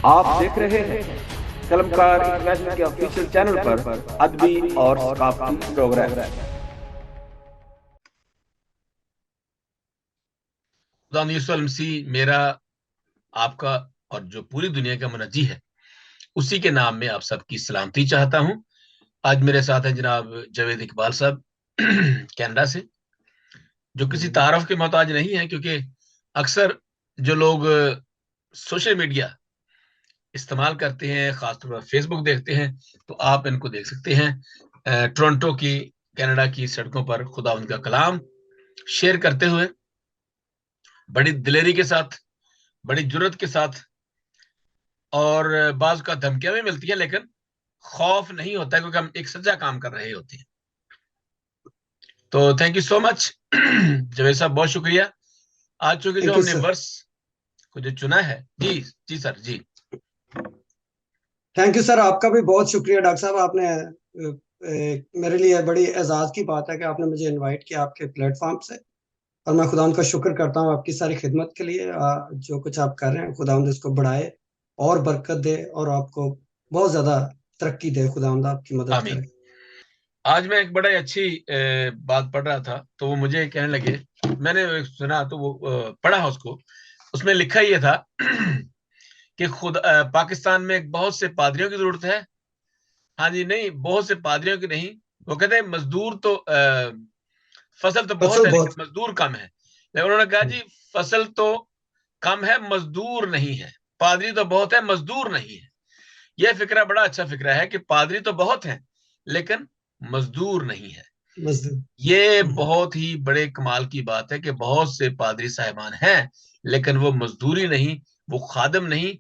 आप देख रहे हैं कलमकार इंटरनेशनल के ऑफिशियल चैनल पर अदबी और सकाफती प्रोग्राम। खुदा यीशु मसीह मेरा, आपका और जो पूरी दुनिया का मुनज्जी है, उसी के नाम में आप सबकी सलामती चाहता हूं। आज मेरे साथ हैं जनाब जावेद इकबाल साहब कनाडा से, जो किसी तारफ के मोहताज नहीं है, क्योंकि अक्सर जो लोग सोशल मीडिया इस्तेमाल करते हैं, खासतौर पर फेसबुक देखते हैं, तो आप इनको देख सकते हैं टोरंटो की, कनाडा की सड़कों पर खुदा उनका कलाम शेयर करते हुए, बड़ी दिलेरी के साथ, बड़ी जुर्रत के साथ, और बाज का धमकियां भी मिलती है, लेकिन खौफ नहीं होता है, क्योंकि हम एक सच्चा काम कर रहे होते हैं। तो thank you so much Javed साहब, बहुत शुक्रिया। आज चूंकि जो हमने वर्ष को जो चुना है, जी जी सर, जी थैंक यू सर, आपका भी बहुत शुक्रिया डॉक्टर साहब। आपने मेरे लिए बड़ी एजाज की बात है कि आपने मुझे इनवाइट किया आपके प्लेटफॉर्म से, और मैं खुदा का शुक्र करता हूँ आपकी सारी खिदमत के लिए। जो कुछ आप कर रहे हैं, खुदा इसको बढ़ाए और बरकत दे और आपको बहुत ज्यादा तरक्की दे। खुदा आपकी मदद करे। आज मैं एक बड़ा अच्छी बात पढ़ रहा था, तो वो मुझे कहने लगे, मैंने सुना तो वो पढ़ा उसको, उसमें लिखा ये था कि खुद पाकिस्तान में बहुत से पादरियों की जरूरत है। हाँ जी, नहीं, बहुत से पादरियों की नहीं, वो कहते हैं मजदूर तो फसल तो बहुत है, लेकिन मजदूर कम है। लेकिन उन्होंने कहा जी, फसल तो कम है, मजदूर नहीं है। पादरी तो बहुत है, मजदूर नहीं है। यह फिक्रा बड़ा अच्छा फिक्रा है कि पादरी तो बहुत है, लेकिन मजदूर नहीं है। ये बहुत ही बड़े कमाल की बात है कि बहुत से पादरी साहिबान हैं, लेकिन वो मजदूरी नहीं, वो खादम नहीं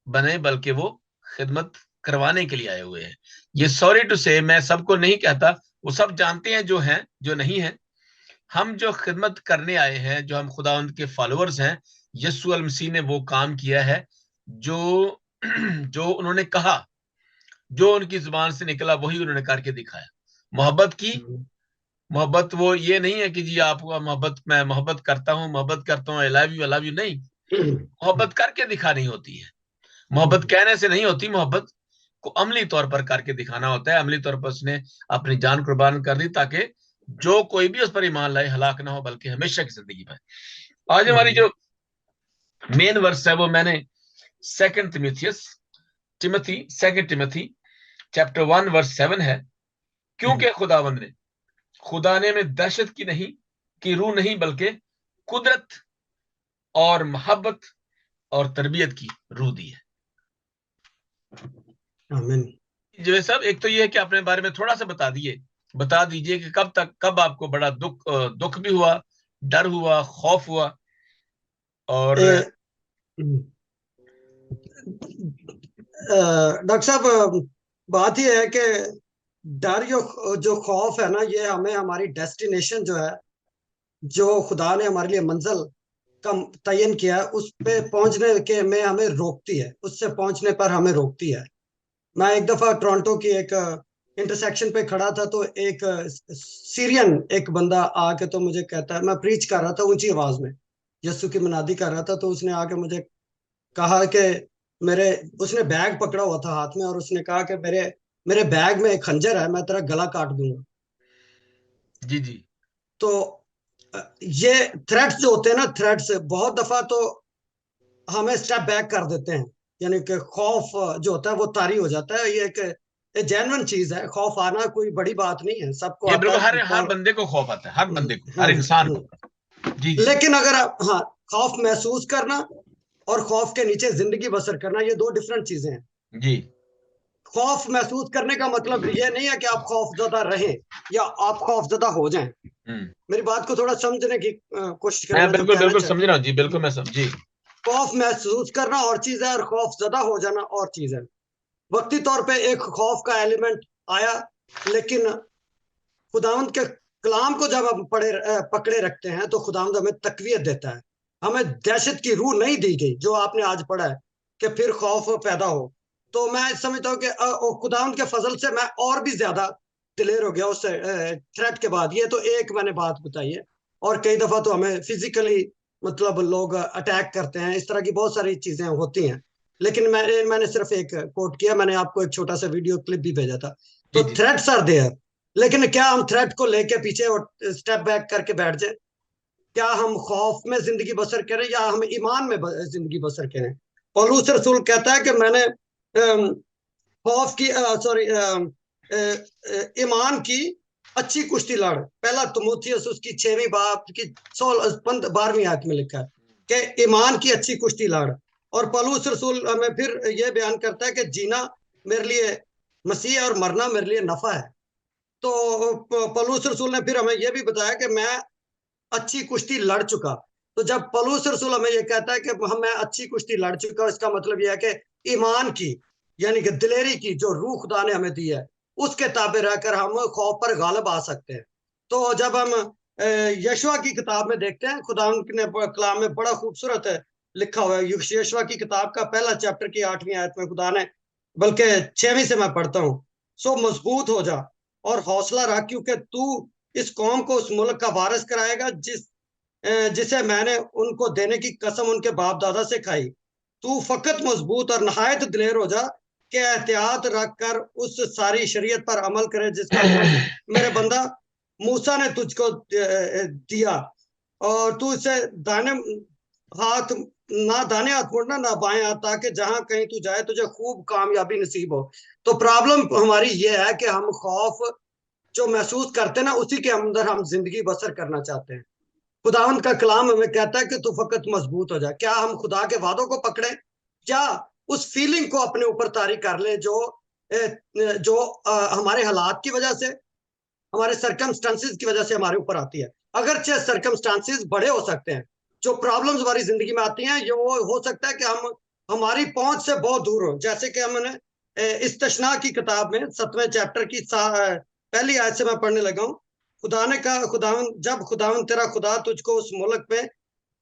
बने, बल्कि वो खिदमत करवाने के लिए आए हुए हैं। ये सॉरी टू से, मैं सबको नहीं कहता, वो सब जानते हैं जो हैं, जो नहीं है। हम जो खिदमत करने आए हैं, जो हम खुदा के फॉलोअर्स हैं, यीशु अल मसीह ने वो काम किया है जो जो उन्होंने कहा, जो उनकी जुबान से निकला, वही उन्होंने करके दिखाया। मोहब्बत की, मोहब्बत वो ये नहीं है कि जी आपको मोहब्बत, मैं मोहब्बत करता हूँ, आई लव यू, नहीं। मोहब्बत करके दिखानी होती है। मोहब्बत कहने से नहीं होती, मोहब्बत को अमली तौर पर करके दिखाना होता है। अमली तौर पर उसने अपनी जान कुर्बान कर दी, ताकि जो कोई भी उस पर ईमान लाए हलाक ना हो, बल्कि हमेशा की जिंदगी पाए। आज हमारी जो मेन वर्स है, वो मैंने सेकंड टिमोथी चैप्टर 1 वर्स 7 है। क्योंकि खुदा ने हमें दहशत की नहीं की रूह नहीं, बल्कि कुदरत और मोहब्बत और तरबियत की रूह दी है। आमीन। जो सब, एक तो ये है कि अपने बारे में थोड़ा सा बता दीजिए कि कब आपको बड़ा दुख भी हुआ, डर हुआ, खौफ हुआ, और डॉक्टर साहब, बात यह है कि डर जो खौफ है ना, ये हमें हमारी डेस्टिनेशन जो है, जो खुदा ने हमारे लिए मंजिल का तयन किया है, उस पे पहुंचने के में हमें रोकती है, उससे पहुंचने पर हमें रोकती है। मैं एक दफा टोरंटो की एक इंटरसेक्शन पे खड़ा था, तो एक सीरियन एक बंदा आके तो मुझे कहता है, मैं प्रीच कर रहा था ऊंची आवाज में, यीशु की मनादी कर रहा था, तो उसने आके मुझे कहा कि मेरे उसने बैग पकड़ा हुआ था हाथ में, और उसने कहा कि मेरे मेरे बैग में एक खंजर है, मैं तेरा गला काट दूंगा। जी जी। तो ये थ्रेट्स जो होते हैं ना, थ्रेट्स बहुत दफा तो हमें स्टेप बैक कर देते हैं, यानी कि खौफ जो होता है वो तारी हो जाता है। ये एक जेन्युइन चीज है, खौफ आना कोई बड़ी बात नहीं है, सबको ये आता बिल्कुल है। हर बंदे को खौफ आता है, हर बंदे को, हर इंसान को। जी। लेकिन अगर आप, हाँ, खौफ महसूस करना और खौफ के नीचे जिंदगी बसर करना, ये दो डिफरेंट चीजें हैं जी। खौफ महसूस करने का मतलब ये नहीं है कि आप खौफजदा रहें या आप खौफजदा हो जाएं। मेरी बात को थोड़ा समझने की कोशिश करें। मैं बिल्कुल समझ रहा हूँ जी, बिल्कुल मैं समझी। खौफ महसूस करना और चीज है, और खौफजदा हो जाना और चीज है। वक्ती तौर पे एक खौफ का एलिमेंट आया, लेकिन खुदावंद के कलाम को जब हम पकड़े रखते हैं, तो खुदावंद हमें तकवीत देता है। हमें दहशत की रूह नहीं दी गई, जो आपने आज पढ़ा है कि फिर खौफ पैदा हो। तो मैं समझता हूँ कि खुदावंद के फजल से मैं और भी ज्यादा दिलेर हो गया उस थ्रेट के बाद। ये तो एक मैंने बात बताई है, और कई दफा तो हमें फिजिकली मतलब लोग अटैक करते हैं, इस तरह की बहुत सारी चीजें होती हैं। लेकिन मैंने सिर्फ एक कोट किया, मैंने आपको एक छोटा सा वीडियो क्लिप भी भेजा था। जी तो जी। थ्रेट्स आर देयर, लेकिन क्या हम थ्रेट को लेके पीछे और स्टेप बैक करके बैठ जाए? क्या हम खौफ में जिंदगी बसर करें या हम ईमान में जिंदगी बसर करें? पौलुस रसूल कहता है कि मैंने खौफ की सॉरी ईमान की अच्छी कुश्ती लड़। पहला तिमुथियुस उसकी 6वीं बाब की 12वीं आयत में लिखा है कि ईमान की अच्छी कुश्ती लड़। और पौलुस रसूल हमें फिर यह बयान करता है कि जीना मेरे लिए मसीह है और मरना मेरे लिए नफा है। तो पौलुस रसूल ने फिर हमें यह भी बताया कि मैं अच्छी कुश्ती लड़ चुका। तो जब पौलुस रसूल हमें यह कहता है कि हम मैं अच्छी कुश्ती लड़ चुका, इसका मतलब यह है कि ईमान की यानी कि दिलेरी की जो रूह खुदा ने हमें दी है, उसके ताबे रहकर हम खौफ पर गालिब आ सकते हैं। तो जब हम यशवा की किताब में देखते हैं, खुदा ने कलाम में बड़ा खूबसूरत लिखा हुआ है। यशवा की किताब का पहला चैप्टर की 8वीं आयत में खुदा ने, बल्कि 6वीं से मैं पढ़ता हूँ, सो मजबूत हो जा और हौसला रख, क्योंकि तू इस कौम को उस मुल्क का वारिस कराएगा जिसे मैंने उनको देने की कसम उनके बाप दादा से खाई। तू फकत मजबूत और नहायत दिलेर हो जा कि एहतियात रख कर उस सारी शरीयत पर अमल करे जिसका हुक्म मेरे बंदा मूसा ने तुझको दिया। और तू इसे दाने हाथ ना दाने हाथ मुड़ना ना बाएं हाथ, ताकि जहां कहीं तू जाए तुझे खूब कामयाबी नसीब हो। तो प्रॉब्लम हमारी ये है कि हम खौफ जो महसूस करते हैं ना, उसी के अंदर हम जिंदगी बसर करना चाहते हैं। खुदावंद का कलाम हमें कहता है कि तू फकत मजबूत हो जा। क्या हम खुदा के वादों को पकड़े, क्या उस फीलिंग को अपने ऊपर तारी कर ले जो हमारे हालात की वजह से, हमारे सरकमस्टांसिस की वजह से हमारे ऊपर आती है। अगरचे सरकमस्टांसिस बड़े हो सकते हैं, जो प्रॉब्लम्स हमारी जिंदगी में आती हैं, ये वो हो सकता है कि हम हमारी पहुंच से बहुत दूर हो। जैसे कि हमने इस्तशना की किताब में 7वें चैप्टर की पहली आयत से मैं पढ़ने लगा हूँ। खुदा ने कहा, खुदावन जब खुदावन तेरा खुदा तुझको उस मुल्क में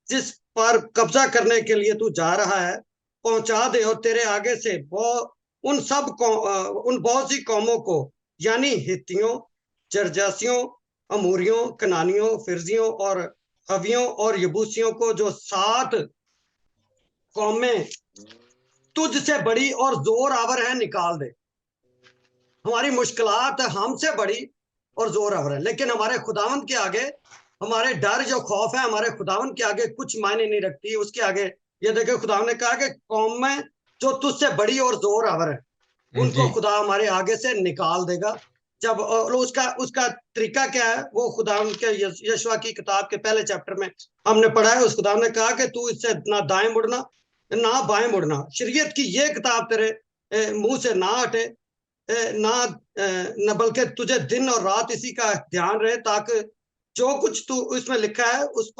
जिस पर कब्जा करने के लिए तू जा रहा है पहुंचा दे, और तेरे आगे से उन बहुत सी कौमों को, यानी हित्तियों, जरजासियों, अमूरियों, कनानियों, फिरजियों और हवियों और यबूसियों को, जो 7 कौमें तुझसे बड़ी और जोर आवर है, निकाल दे। हमारी मुश्किलात हमसे बड़ी और जोर आवर है, लेकिन हमारे खुदावंद के आगे हमारे डर जो खौफ है हमारे खुदावंद के आगे कुछ मायने नहीं रखती। उसके आगे ये देखे, खुदावंद ने कहा कि कौम में जो तुझसे बड़ी और जोर आवर है जी उनको खुदा हमारे आगे से निकाल देगा। जब उसका उसका तरीका क्या है, वो खुदा के यशवा की किताब के पहले चैप्टर में हमने पढ़ा है। उस खुदा ने कहा कि तू इससे ना दाएं मुड़ना ना बाएं मुड़ना, शरीयत की ये किताब तेरे मुंह से ना हटे, ना न बल्कि तुझे दिन और रात इसी का ध्यान रहे, ताकि जो कुछ तू इसमें लिखा है उस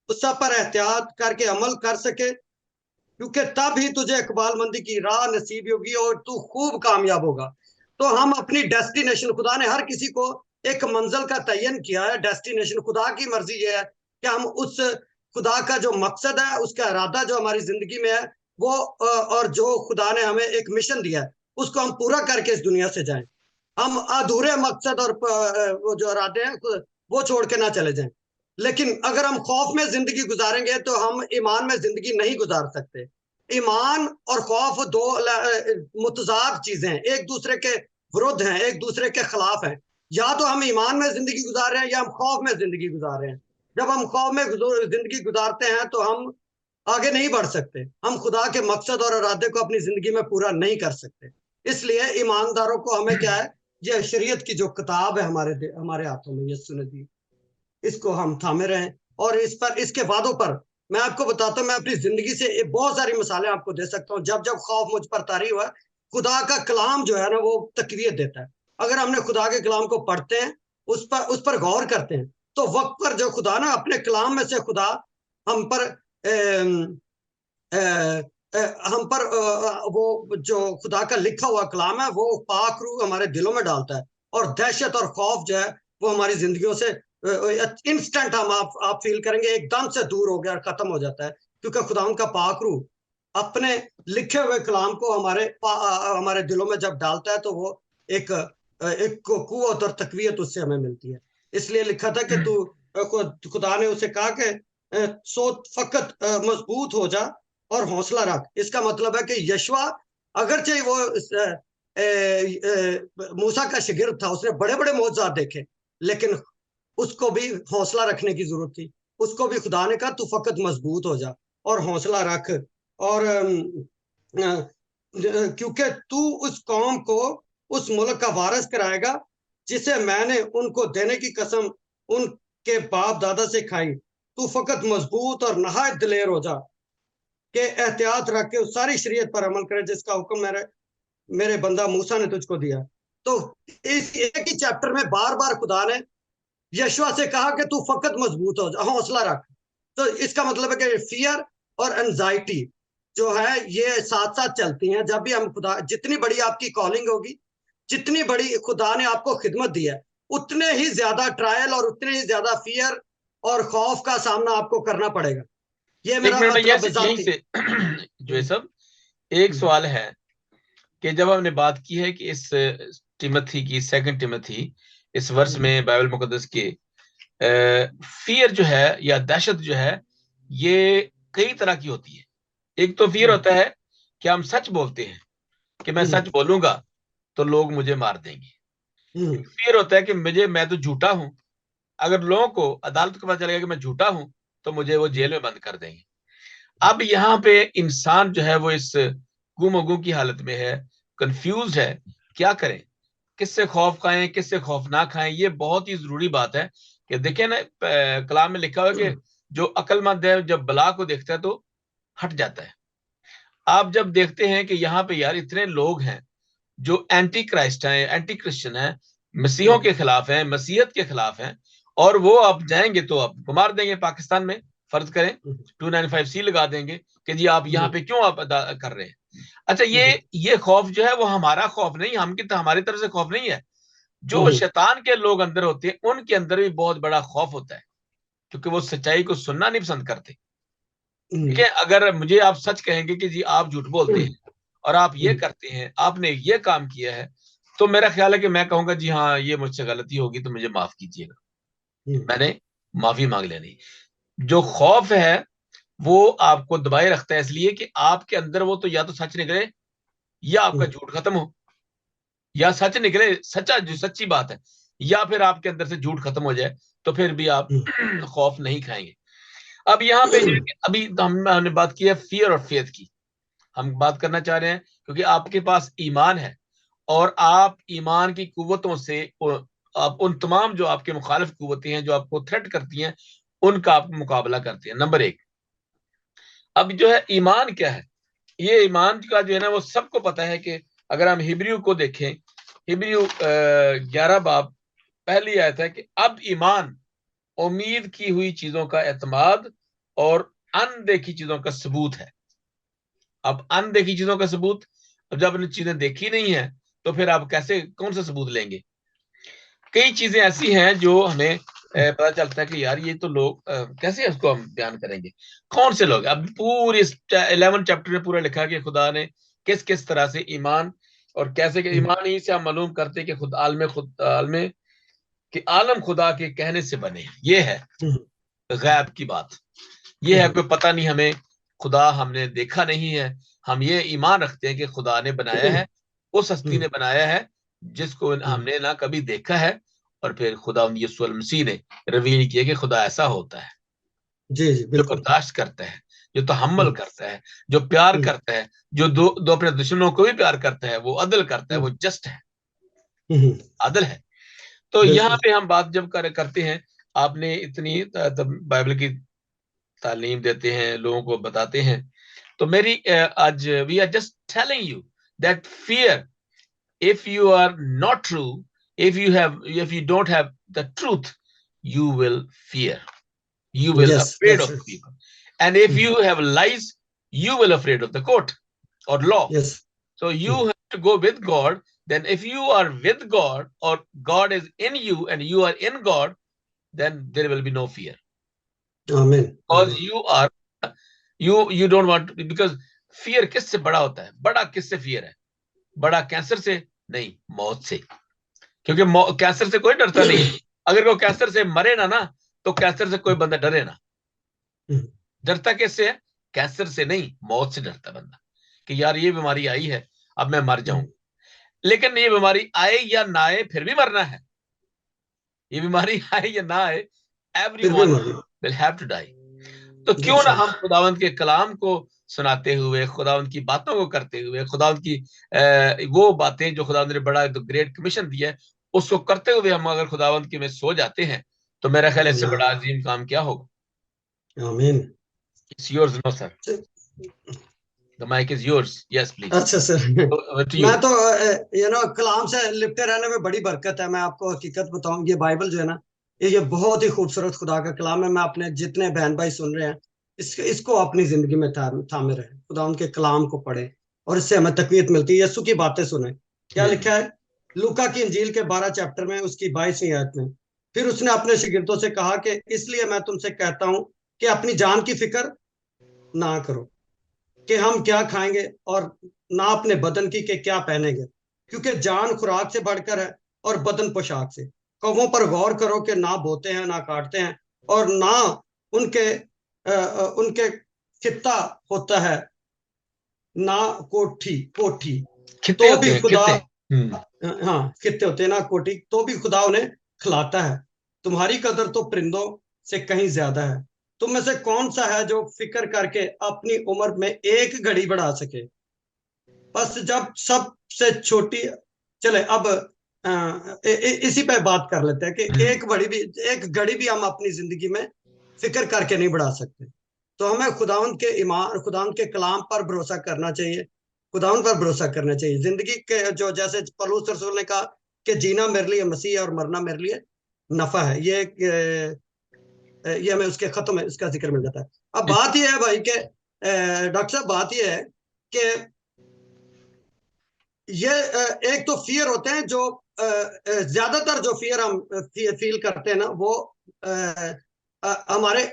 सब पर एहतियात करके अमल कर सके, क्योंकि तब ही तुझे इकबालमंदी की राह नसीब होगी और तू खूब कामयाब होगा। तो हम अपनी डेस्टिनेशन, खुदा ने हर किसी को एक मंजिल का तयन किया है। डेस्टिनेशन खुदा की मर्जी ये है कि हम उस खुदा का जो मकसद है, उसका इरादा जो हमारी जिंदगी में है, वो और जो खुदा ने हमें एक मिशन दिया है, उसको हम पूरा करके इस दुनिया से जाएं। हम अधूरे मकसद और वो जो इरादे हैं वो छोड़ के ना चले जाएं। लेकिन अगर हम खौफ में जिंदगी गुजारेंगे तो हम ईमान में जिंदगी नहीं गुजार सकते। ईमान और खौफ दो मुतजाद चीजें हैं, एक दूसरे के विरुद्ध हैं, एक दूसरे के खिलाफ हैं। या तो हम ईमान में जिंदगी गुजार रहे हैं या हम खौफ में जिंदगी गुजार रहे हैं। जब हम खौफ में जिंदगी गुजारते हैं तो हम आगे नहीं बढ़ सकते, हम खुदा के मकसद और इरादे को अपनी जिंदगी में पूरा नहीं कर सकते। इसलिए ईमानदारों को हमें क्या है, ये शरीयत की जो किताब है हमारे हाथों में यीशु ने दी, इसको हम थामे रहें। और इस पर, इसके वादों पर मैं आपको बताता हूँ, मैं अपनी जिंदगी से बहुत सारी मिसालें आपको दे सकता हूँ। जब जब खौफ मुझ पर तारी हुआ, खुदा का कलाम जो है ना वो तकवीत देता है। अगर हमने खुदा के कलाम को पढ़ते हैं, उस पर गौर करते हैं, तो वक्त पर जो खुदा ना अपने कलाम में से खुदा हम पर हम पर वो जो खुदा का लिखा हुआ कलाम है वो पाक रूह हमारे दिलों में डालता है, और दहशत और खौफ जो है वो हमारी जिंदगियों से इंस्टेंट आप फील करेंगे एकदम से दूर हो गया और खत्म हो जाता है, क्योंकि खुदा उनका पाक रूह अपने लिखे हुए कलाम को हमारे दिलों में जब डालता है तो वो एक एक कुव्वत और तकवीत उससे हमें मिलती है। इसलिए लिखा था कि खुदा ने उसे कहा कि सो फकत मजबूत हो जा और हौसला रख। इसका मतलब है कि यशवा अगरचे वो मूसा का शागिर्द था, उसने बड़े बड़े मौजज़ात देखे, लेकिन उसको भी हौसला रखने की जरूरत थी। उसको भी खुदा ने कहा तू फकत मजबूत हो जा और हौसला रख। और क्योंकि तू उस कौम को उस मुल्क का वारिस कराएगा जिसे मैंने उनको देने की कसम उनके बाप दादा से खाई। तू फकत मजबूत और नहायत दिलेर हो जा कि एहतियात रख के उस सारी शरीयत पर अमल करे जिसका हुक्म मेरे मेरे बंदा मूसा ने तुझको दिया। तो इस एक ही चैप्टर में बार बार खुदा ने यशवा से कहा कि तू फकत मजबूत हो जा, हौसला रख। तो इसका मतलब है कि फियर और एंजाइटी जो है ये साथ साथ चलती हैं। जब भी हम खुदा, जितनी बड़ी आपकी कॉलिंग होगी, जितनी बड़ी खुदा ने आपको खिदमत दी है, उतने ही ज्यादा ट्रायल और उतने ही ज्यादा फियर और खौफ का सामना आपको करना पड़ेगा। ये एक मेरा मिनट में मतलब यहीं जाती। से जो है सब एक सवाल है कि जब हमने बात की है कि इस टिमोथी की, सेकंड टिमोथी, इस वर्ष में बाइबल मुकद्दस के फियर जो है या दहशत जो है ये कई तरह की होती है। एक तो फियर होता है कि हम सच बोलते हैं कि मैं सच बोलूंगा तो लोग मुझे मार देंगे। फियर होता है कि मैं तो झूठा हूं, अगर लोगों को, अदालत को पता चलेगा कि मैं झूठा हूं तो मुझे वो जेल में बंद कर देंगे। अब यहाँ पे इंसान जो है वो इस गुमगु की हालत में है, कंफ्यूज है, क्या करें, किससे खौफ खाएं, किससे खौफ ना खाएं। ये बहुत ही जरूरी बात है कि देखें ना, कलाम में लिखा हुआ है कि जो अक्लमंद है जब बला को देखता है तो हट जाता है। आप जब देखते हैं कि यहाँ पे यार इतने लोग हैं जो एंटी क्राइस्ट हैं, एंटी क्रिश्चियन हैं, मसीहों के खिलाफ हैं, मसीहत के खिलाफ हैं, और वो आप जाएंगे तो आपको मार देंगे। पाकिस्तान में फर्ज करें 295C लगा देंगे कि जी आप यहाँ पे क्यों आप अदा कर रहे हैं। अच्छा, ये खौफ जो है वो हमारा खौफ नहीं, हमारी तरफ से खौफ नहीं है। जो शैतान के लोग अंदर होते हैं उनके अंदर भी बहुत बड़ा खौफ होता है, क्योंकि वो सच्चाई को सुनना नहीं पसंद करते। ठीक है, अगर मुझे आप सच कहेंगे कि जी आप झूठ बोलते हैं और आप ये करते हैं, आपने ये काम किया है, तो मेरा ख्याल है कि मैं कहूंगा जी हाँ ये मुझसे गलती होगी तो मुझे माफ कीजिएगा, मैंने माफी मांग लेनी। जो खौफ है वो आपको दबाए रखता है, इसलिए कि आपके अंदर वो तो या तो सच निकले या आपका झूठ खत्म हो, या सच निकले, सच्चा जो सच्ची बात है, या फिर आपके अंदर से झूठ खत्म हो जाए, तो फिर भी आप खौफ नहीं खाएंगे। अब यहाँ पे अभी हमने बात की है फियर और फेथ की, हम बात करना चाह रहे हैं क्योंकि आपके पास ईमान है और आप ईमान की कुव्वतों से आप उन तमाम जो आपके मुखालिफ कुव्वतें हैं जो आपको थ्रेट करती हैं उनका आप मुकाबला करते हैं। नंबर एक, अब जो है ईमान क्या है, ये ईमान का जो है ना वो सबको पता है कि अगर हम हिब्रू को देखें, हिब्रू 11 बाब पहली आयत है कि अब ईमान उम्मीद की हुई चीजों का एतमाद और अनदेखी चीजों का सबूत है। अब अनदेखी चीजों का सबूत, अब जब आपने चीजें देखी नहीं है तो फिर आप कैसे, कौन सा सबूत लेंगे। कई चीजें ऐसी हैं जो हमें पता चलता है कि यार ये तो लोग कैसे उसको हम बयान करेंगे, कौन से लोग। अब पूरी 11 चैप्टर में पूरा लिखा कि खुदा ने किस किस तरह से ईमान, और कैसे कि ईमान ही से हम मालूम करते कि खुद आलम कि आलम खुदा के कहने से बने। ये है गैब की बात, ये है कोई पता नहीं हमें, खुदा हमने देखा नहीं है, हम ये ईमान रखते हैं कि खुदा ने बनाया है, उस हस्ती ने बनाया है जिसको हमने ना कभी देखा है, और फिर खुदा यीशु मसीह ने रिवील किया कि खुदा ऐसा होता है जी जी जो बिल्कुल। बर्दाश्त करता है, जो तहम्मुल करता है, जो प्यार करता है, जो दो अपने दुश्मनों को भी प्यार करता है, वो अदल करता है, वो जस्ट है, अदल है। तो यहाँ बिल्कुल। पे हम बात जब करते हैं, आपने इतनी बाइबल की तालीम देते हैं, लोगों को बताते हैं, तो मेरी आज we are just telling you that fear, if you are not true, if you don't have the truth, you will fear, you will yes afraid that's of it. people, and if you have lies, you will afraid of the court or law. Yes. So you have to go with God. Then if you are with God, or God is in you and you are in God, then there will be no fear, आमीन because आमीन। you are, you don't want to, because fear किससे बड़ा होता है, बड़ा किससे fear है, बड़ा कैंसर से नहीं, मौत से, क्योंकि कैंसर से कोई डरता नहीं है। अगर कोई कैंसर से मरे ना तो कैंसर से कोई बंदा डरे ना। डरता किससे है, कैंसर से नहीं, मौत से डरता बंदा कि यार ये बीमारी आई है, अब मैं मर जाऊंगा। लेकिन ये बीमारी आए या ना आए, फिर भी मरना है। ये बीमारी आए या ना आए, फिर भी एवरीवन मरना। Will have to die. तो क्यों ना अच्छा। हम खुदावंत के कलाम को सुनाते हुए, खुदावंत की बातों को करते हुए, खुदावंत की वो बातें जो खुदावंत ने बड़ा ग्रेट कमीशन दिया है, उसको करते हुए हम अगर खुदावंत के में सो जाते हैं, तो मेरा ख्याल है इससे बड़ा अजीम काम क्या होगा। आमीन। It's yours no sir, the mike is yours, yes please. अच्छा सर, टू यू। मैं तो कलाम से लिपटे रहने में बड़ी बरकत है। मैं आपको हकीकत बताऊं, ये बाइबल जो है ना, ये बहुत ही खूबसूरत खुदा का कलाम है। मैं अपने जितने बहन भाई सुन रहे हैं, इसको अपनी जिंदगी में थामे रहे, खुदा उनके कलाम को पढ़े, और इससे हमें तकवीत मिलती है। यीशु की बातें सुने। क्या लिखा है लूका की इंजील के 12 चैप्टर में, उसकी 22वीं आयत में, फिर उसने अपने शागिर्दों से कहा कि इसलिए मैं तुमसे कहता हूं कि अपनी जान की फिक्र ना करो कि हम क्या खाएंगे, और ना अपने बदन की कि क्या पहनेंगे, क्योंकि जान खुराक से बढ़कर है और बदन पोशाक से। कौवों पर गौर करो कि ना बोते हैं ना काटते हैं, और ना उनके उनके खित्ता होता है, ना कोठी कोठी, खित्ते तो होते भी हैं, खुदा, खित्ते। हाँ खित्ते होते हैं ना कोठी, तो भी खुदा उन्हें खिलाता है। तुम्हारी कदर तो परिंदों से कहीं ज्यादा है। तुम में से कौन सा है जो फिक्र करके अपनी उम्र में एक घड़ी बढ़ा सके। बस जब सबसे छोटी, चले अब इसी पे बात कर लेते हैं कि एक घड़ी भी हम अपनी जिंदगी में फिक्र करके नहीं बढ़ा सकते। तो हमें खुदावंद के ईमान, खुदावंद के कलाम पर भरोसा करना चाहिए, खुदावंद पर भरोसा करना चाहिए। जिंदगी के जो, जैसे पौलुस रसूल ने कहा कि जीना मेरे लिए मसीह है और मरना मेरे लिए नफा है, ये हमें उसके खत्म में इसका जिक्र मिल जाता है। अब बात यह है भाई कि डॉक्टर साहब, बात यह है कि ये एक तो फियर होते हैं जो ज्यादातर जो फियर हम फील करते हैं ना, वो हमारे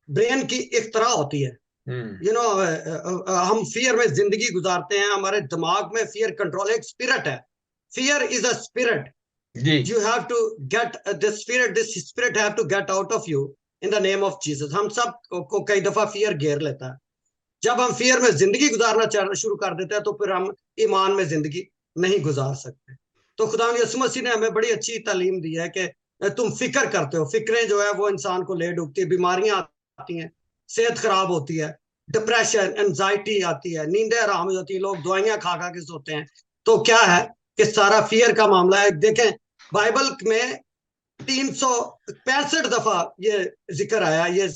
ब्रेन की इख्तरा होती है। हम फियर में जिंदगी गुजारते हैं, हमारे दिमाग में फियर कंट्रोल, एक स्पिरिट है। फियर इज अ स्पिरिट, जी। you have to get this spirit have to get out of you in the name of Jesus। हम सब को कई दफा फियर घेर लेता है। जब हम फियर में जिंदगी गुजारना शुरू कर देते हैं, तो फिर हम ईमान में जिंदगी नहीं गुजार सकते। तो खुदा यीशु मसीह ने हमें बड़ी अच्छी तालीम दी है कि तुम फिक्र करते हो। फिक्रें जो है वो इंसान को ले डूबती है, बीमारियां आती हैं, सेहत खराब होती है, डिप्रेशन एंजाइटी आती है, नींदें आराम हो जाती है, लोग दवाइयां खा खा के सोते हैं। तो क्या है कि सारा फियर का मामला है। देखें बाइबल में 365 दफा ये जिक्र आया, ये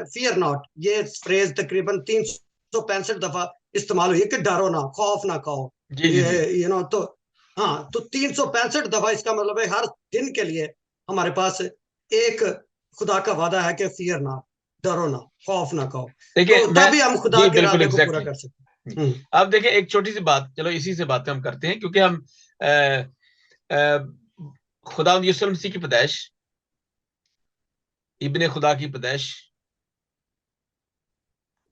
फियर नॉट, ये फ्रेज तकरीबन 365 दफा इस्तेमाल हुई है कि डरो ना, खौफ ना खाओ। जी जी जी। ये तो हाँ, तो 365 दफा, इसका मतलब है हर दिन के लिए हमारे पास एक खुदा का वादा है कि फियर ना, डरो ना, खौफ ना खाओ। देखिए तो मैं, तभी हम खुदा जी के बिल्कुल इरादे को पूरा एग्जैक्टली। कर सकते हैं। अब देखिए एक छोटी सी बात, चलो इसी से बातें हम करते हैं, क्योंकि हम खुदा यीशु मसीह की पैदाइश, इब्ने खुदा की पैदाइश,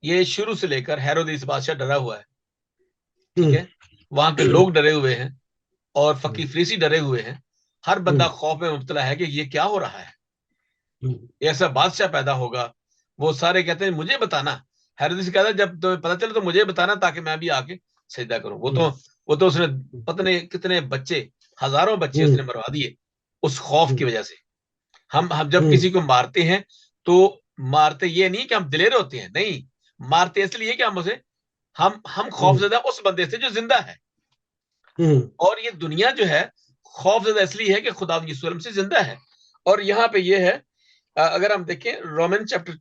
ये शुरू से लेकर हेरोदेस बादशाह डरा हुआ है, ठीक है, वहां के लोग डरे हुए हैं, और फकीर फरीसी डरे हुए हैं। हर बंदा खौफ में मुब्तला है कि ये क्या हो रहा है, ऐसा बादशाह पैदा होगा। वो सारे कहते हैं मुझे बताना। हेरोदेस कहता है जब तुम्हें पता चले तो मुझे बताना, ताकि मैं भी आके सजदा करूं। वो तो उसने पता नहीं कितने बच्चे, हजारों बच्चे उसने मरवा दिए उस खौफ की वजह से। हम जब किसी को मारते हैं, तो मारते ये नहीं कि हम दिलेर होते हैं, नहीं, मारते इसलिए कि हम उसे, हम खौफजदा उस बंदे से जो जिंदा है। और ये दुनिया जो है खौफजदा इसलिए है कि खुदा यीशु से जिंदा है। और यहाँ पे ये है, अगर हम देखें Roman chapter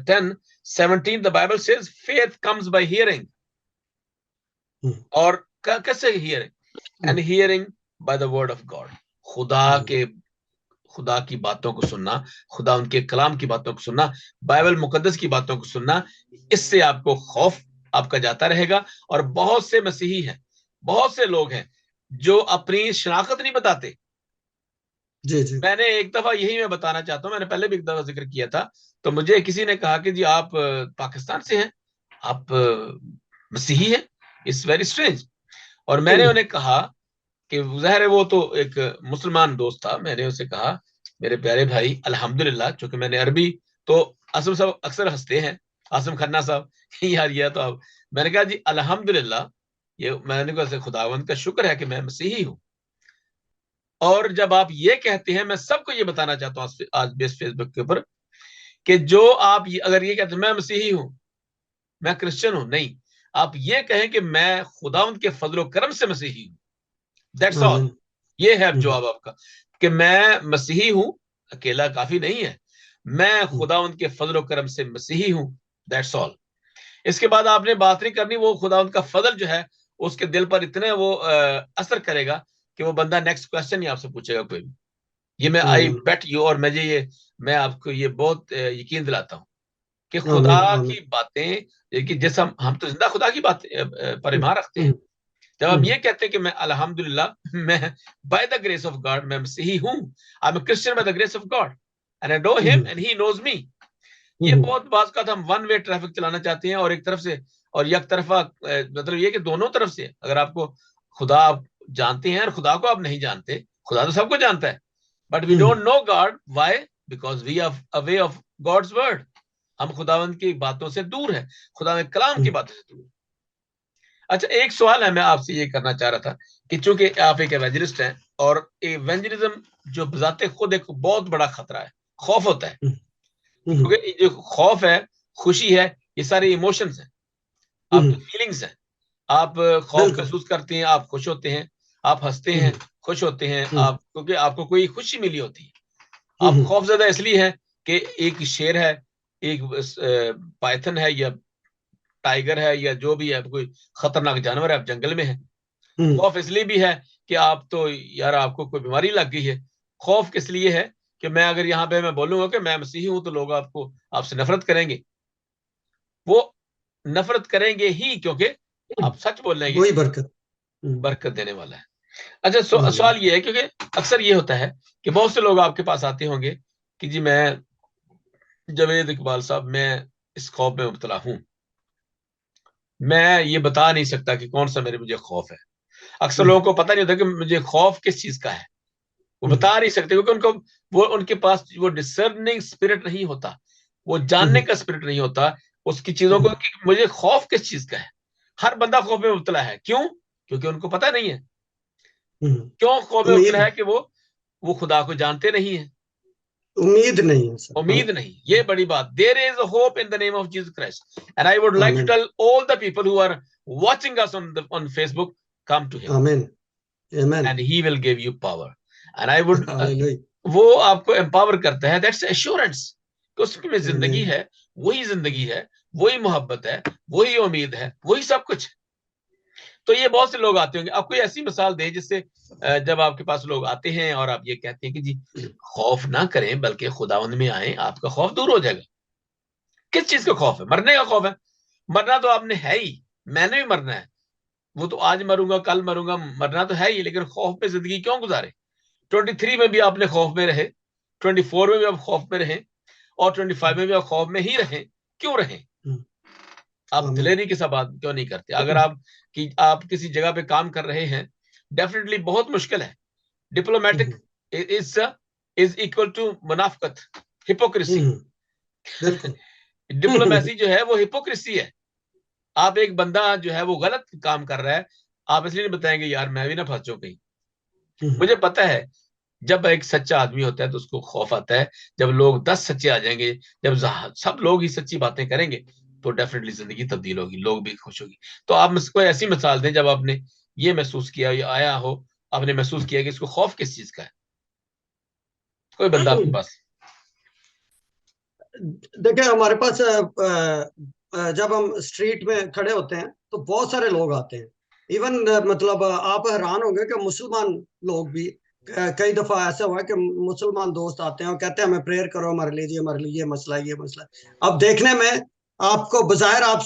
10:17, the Bible says faith comes by hearing, और कैसे hearing, and hearing by the word of God. खुदा की बातों को सुनना, खुदा उनके कलाम की बातों को सुनना, बाइबल मुकद्दस की बातों को सुनना, इससे आपको खौफ आपका जाता रहेगा। और बहुत से मसीही हैं, बहुत से लोग हैं जो अपनी शनाख्त नहीं बताते। जी जी। मैंने एक दफा, यही मैं बताना चाहता हूं, मैंने पहले भी एक दफा जिक्र किया था, तो मुझे किसी ने कहा कि जी आप पाकिस्तान से हैं, आप मसीही हैं, इट्स वेरी स्ट्रेंज। और मैंने उन्हें कहा कि ज़ाहिर है वो तो एक मुसलमान दोस्त था, मैंने उसे कहा मेरे प्यारे भाई अल्हम्दुलिल्लाह, चूंकि मैंने अरबी, तो असम सब अक्सर हंसते हैं आसिम खन्ना साहब यार ये तो अब मैंने कहा जी अल्हम्दुलिल्लाह, ये मैंने कहा खुदावंद का शुक्र है कि मैं मसीही हूं। और जब आप ये कहते हैं, मैं सबको ये बताना चाहता हूँ आज बेस फेसबुक के ऊपर, कि जो आप अगर ये कहते हैं मैं मसीही हूं, मैं क्रिश्चियन हूं, नहीं, आप ये कहें कि मैं खुदावंद के फजलो करम से मसीही हूं, दैट्स ऑल। आमीन। ये है जवाब आपका कि मैं मसीही हूं, अकेला काफी नहीं है, मैं खुदावंद के फजलो करम से मसीही हूं, दैट्स ऑल। इसके बाद आपने बात नहीं करनी, वो खुदावंद का फजल जो है उसके दिल पर इतने वो असर करेगा कि वो बंदा नेक्स्ट क्वेश्चन ही आपसे पूछेगा कोई भी। ये मैं आई बेट यू, और मैं आपको ये बहुत यकीन दिलाता हूं कि खुदा आमीन। आमीन। की बातें, कि जैसे हम तो जिंदा खुदा की बात पर ईमान रखते हैं। जब हम ये कहते हैं कि मैं अल्हम्दुलिल्लाह, मैं by the grace of God मैं मसीही हूं, I am a Christian by the grace of God and I know him and he knows me. ये बहुत बात का हम वन वे ट्रैफिक चलाना चाहते हैं, और एक तरफ से और एक तरफा, मतलब ये कि दोनों तरफ से, अगर आपको खुदा आप जानते हैं और खुदा को आप नहीं जानते, खुदा तो सबको जानता है, but we don't know God, why? Because we are away of God's word. हम खुदावंद की बातों से दूर है, खुदा के कलाम की बातों से दूर। अच्छा, एक सवाल है मैं आपसे ये करना चाह रहा था कि चूंकि आप एक एवेंजलिस्ट हैं, और एवेंजलिज्म जो बजाते खुद एक बहुत बड़ा खतरा है, खौफ होता है, क्योंकि जो खौफ है, खुशी है, ये सारे इमोशंस हैं, आपकी फीलिंग्स हैं। आप खौफ महसूस करते हैं, आप खुश होते हैं, आप हंसते हैं, खुश होते हैं, आप क्योंकि आपको कोई खुशी मिली होती है। आप खौफजदा इसलिए हैं कि एक शेर है, एक पाइथन है, या टाइगर है, या जो भी है, कोई खतरनाक जानवर है, आप जंगल में है। खौफ इसलिए भी है कि आप तो यार आपको कोई बीमारी लग गई है। खौफ किस लिए है कि मैं अगर यहाँ पे मैं बोलूंगा कि मैं मसीही हूं तो लोग आपसे नफरत करेंगे। वो नफरत करेंगे ही क्योंकि आप सच बोलेंगे, वही बरकत। बरकत देने वाला है। अच्छा, सवाल ये है, क्योंकि अक्सर ये होता है कि बहुत से लोग आपके पास आते होंगे कि जी मैं जावेद इकबाल साहब, मैं इस खौफ में मुब्तला हूं, मैं ये बता नहीं सकता कि कौन सा मुझे खौफ है। अक्सर लोगों को पता नहीं होता कि मुझे खौफ किस चीज का है, वो बता नहीं सकते, क्योंकि उनके पास वो डिसर्निंग स्पिरिट नहीं होता, वो जानने का स्पिरिट नहीं होता उसकी चीजों को कि मुझे खौफ किस चीज का है। हर बंदा खौफ में मुब्तला है, क्यों? क्योंकि उनको पता नहीं है। क्यों खौफ में मुब्तला उम्मीद है? कि वो खुदा को जानते नहीं है, उम्मीद नहीं है सर। उम्मीद नहीं। ये बड़ी बात। There is a hope in the name of Jesus Christ, and I would like to tell all the people who are watching us on Facebook, come to him आमीन। आमीन। And he will give you power, and I would, hallelujah. वो आपको empower करता है, that's assurance कि उसमें जिंदगी आमीन। है, वही जिंदगी है, वही मोहब्बत है, वही उम्मीद है, वही सब कुछ। तो ये बहुत से लोग आते होंगे, आप कोई ऐसी मिसाल दें जिससे जब आपके पास लोग आते हैं और आप ये कहते हैं कि जी खौफ ना करें बल्कि खुदावंद में आए, आपका खौफ दूर हो जाएगा। किस चीज का खौफ है? मरने का खौफ है। मरना तो आपने है ही, मैंने भी मरना है, वो तो आज मरूंगा कल मरूंगा, मरना तो है ही, लेकिन खौफ में जिंदगी क्यों गुजारे? 23 में भी आपने खौफ में रहे, 24 में भी आप खौफ में रहे, और 25 में भी आप खौफ में ही रहे। क्यों रहे? आप आमीन। दिलेरी के साथ बात क्यों नहीं करते? अगर आप किसी जगह पे काम कर रहे हैं, डेफिनेटली बहुत मुश्किल है। Diplomatic is is equal to मुनाफकत, हिपोक्रेसी। बिल्कुल। डिप्लोमेसी जो है वो हिपोक्रेसी है। आप एक बंदा जो है वो गलत काम कर रहा है, आप इसलिए नहीं बताएंगे यार मैं भी ना फंस जाऊं कहीं। मुझे पता है जब एक सच्चा आदमी होता है तो उसको खौफ आता है, जब लोग 10 सच्चे आ जाएंगे, जब सब लोग ही सच्ची बातें करेंगे, तो डेफिनेटली जिंदगी तब्दील होगी, लोग भी खुश होगी। तो आप मुझको ऐसी मिसाल दें जब आपने ये महसूस किया या आया हो, आपने महसूस किया कि इसको खौफ किस चीज का है, कोई बंदा आपके पास। देखिए हमारे पास जब हम स्ट्रीट में खड़े होते हैं तो बहुत सारे लोग आते हैं। इवन मतलब आप हैरान होंगे कि मुसलमान लोग भी कई दफा ऐसा हुआ है कि मुसलमान दोस्त आते हैं और कहते हैं हमें प्रेयर करो, हमारे लिए ये मसला है। अब देखने में आपको बाज़ाहिर आप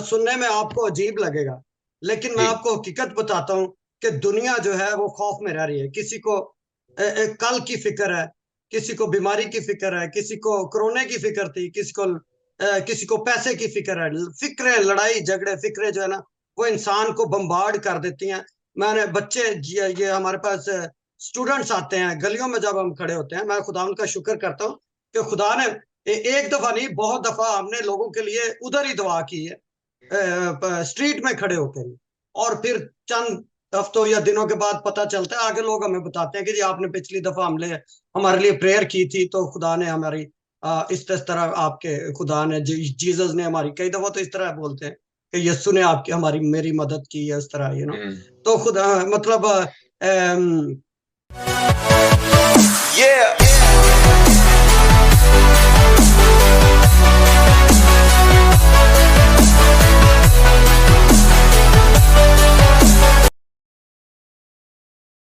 सुनने में आपको अजीब लगेगा, लेकिन मैं जी आपको हकीकत बताता हूँ कि दुनिया जो है वो खौफ में रह रही है। किसी को कल की फिक्र है, किसी को बीमारी की फिक्र है, किसी को कोरोना की फिक्र थी, किसी को पैसे की फिक्र है। फिक्रें, लड़ाई झगड़े, फिक्रें जो है ना वो इंसान को बम्बार्ड कर देती हैं। मैंने बच्चे ये हमारे पास स्टूडेंट्स आते हैं गलियों में, जब हम खड़े होते हैं मैं खुदा उनका शुक्र करता हूँ कि खुदा ने एक दफा नहीं, बहुत दफा हमने लोगों के लिए उधर ही दुआ की है, स्ट्रीट में खड़े होकर। और फिर चंद हफ्तों या दिनों के बाद पता चलता है, आगे लोग हमें बताते हैं कि जी आपने पिछली दफा हमारे लिए प्रेयर की थी, तो खुदा ने हमारी इस तरह आपके खुदा ने जीसस ने हमारी, कई दफा तो इस तरह बोलते हैं कि यीशु ने आपकी हमारी मेरी मदद की है, इस तरह तो खुदा मतलब Yeah.